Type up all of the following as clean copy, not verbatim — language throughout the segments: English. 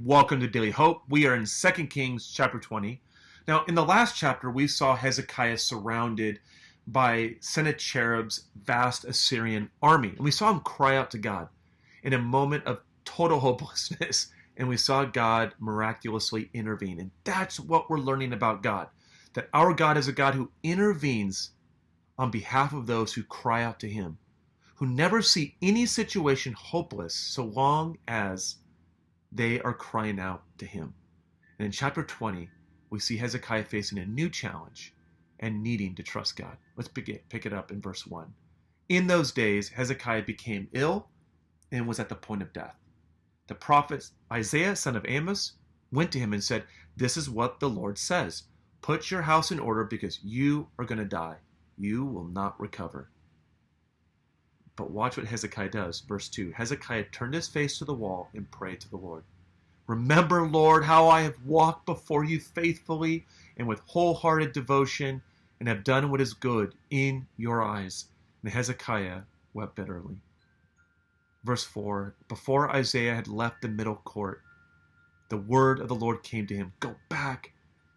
Welcome to Daily Hope. We are in 2 Kings chapter 20. Now, in the last chapter, we saw Hezekiah surrounded by Sennacherib's vast Assyrian army. And we saw him cry out to God in a moment of total hopelessness. And we saw God miraculously intervene. And that's what we're learning about God. That our God is a God who intervenes on behalf of those who cry out to him, who never see any situation hopeless so long as they are crying out to him. And in chapter 20, we see Hezekiah facing a new challenge and needing to trust God. Let's pick it up in verse 1. In those days, Hezekiah became ill and was at the point of death. The prophet Isaiah, son of Amos, went to him and said, "This is what the Lord says. Put your house in order because you are going to die. You will not recover." But watch what Hezekiah does. Verse 2, Hezekiah turned his face to the wall and prayed to the Lord. "Remember, Lord, how I have walked before you faithfully and with wholehearted devotion and have done what is good in your eyes." And Hezekiah wept bitterly. Verse 4, before Isaiah had left the middle court, the word of the Lord came to him. "Go back.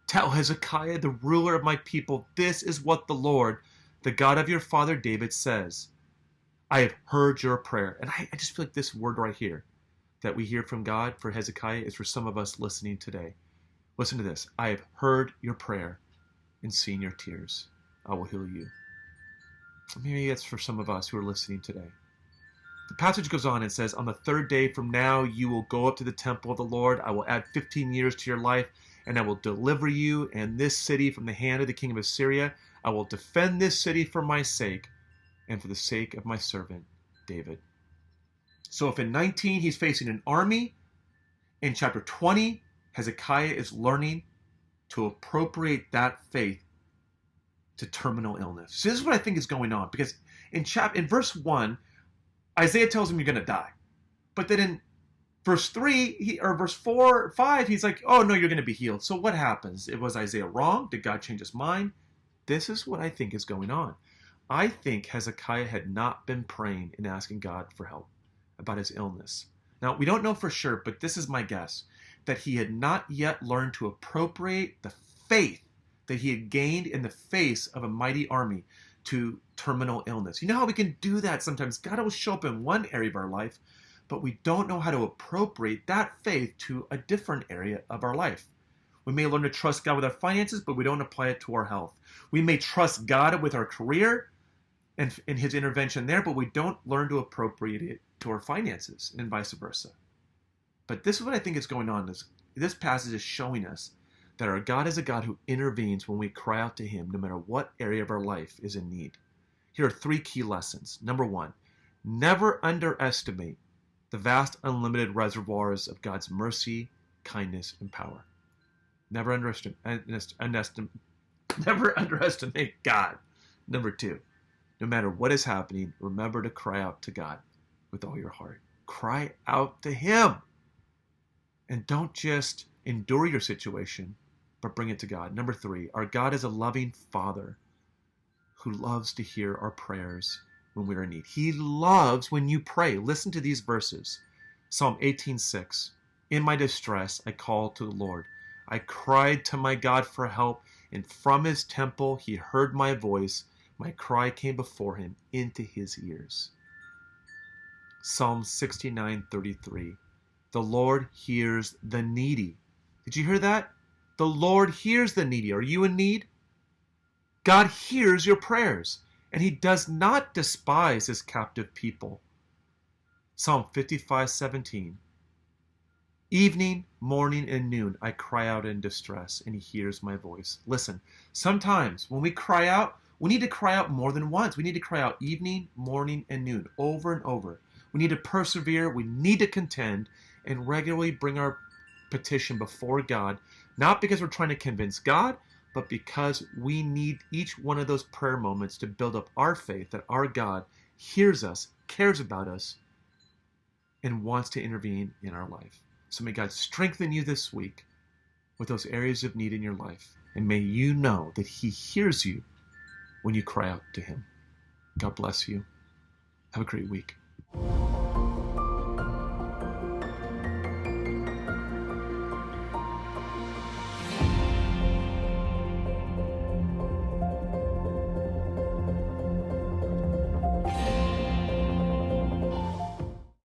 Tell Hezekiah, the ruler of my people, this is what the Lord, the God of your father David, says. I have heard your prayer." And I just feel like this word right here that we hear from God for Hezekiah is for some of us listening today. Listen to this. "I have heard your prayer and seen your tears. I will heal you." Maybe that's for some of us who are listening today. The passage goes on and says, "On the third day from now, you will go up to the temple of the Lord. I will add 15 years to your life, and I will deliver you and this city from the hand of the king of Assyria. I will defend this city for my sake and for the sake of my servant David." So if in 19 he's facing an army, in chapter 20, Hezekiah is learning to appropriate that faith to terminal illness. So this is what I think is going on, because in verse 1, Isaiah tells him you're going to die. But then in verse 3, or verse 4, 5, he's like, "Oh no, you're going to be healed." So what happens? Was Isaiah wrong? Did God change his mind? This is what I think is going on. I think Hezekiah had not been praying and asking God for help about his illness. Now, we don't know for sure, but this is my guess, that he had not yet learned to appropriate the faith that he had gained in the face of a mighty army to terminal illness. You know how we can do that sometimes? God will show up in one area of our life, but we don't know how to appropriate that faith to a different area of our life. We may learn to trust God with our finances, but we don't apply it to our health. We may trust God with our career and in his intervention there, but we don't learn to appropriate it to our finances, and vice versa. But this is what I think is going on. This passage is showing us that our God is a God who intervenes when we cry out to him, no matter what area of our life is in need. Here are 3 key lessons. Number 1, never underestimate the vast unlimited reservoirs of God's mercy, kindness, and power. Never underestimate God. Number 2, no matter what is happening, remember to cry out to God with all your heart. Cry out to him. And don't just endure your situation, but bring it to God. Number 3, our God is a loving Father who loves to hear our prayers when we're in need. He loves when you pray. Listen to these verses. Psalm 18:6. "In my distress, I called to the Lord. I cried to my God for help, and from his temple he heard my voice. My cry came before him into his ears." Psalm 69:33. "The Lord hears the needy." Did you hear that? The Lord hears the needy. Are you in need? God hears your prayers, and he does not despise his captive people. Psalm 55:17. "Evening, morning, and noon, I cry out in distress, and he hears my voice." Listen, sometimes when we cry out, we need to cry out more than once. We need to cry out evening, morning, and noon, over and over. We need to persevere. We need to contend and regularly bring our petition before God, not because we're trying to convince God, but because we need each one of those prayer moments to build up our faith that our God hears us, cares about us, and wants to intervene in our life. So may God strengthen you this week with those areas of need in your life, and may you know that he hears you when you cry out to him. God bless you. Have a great week.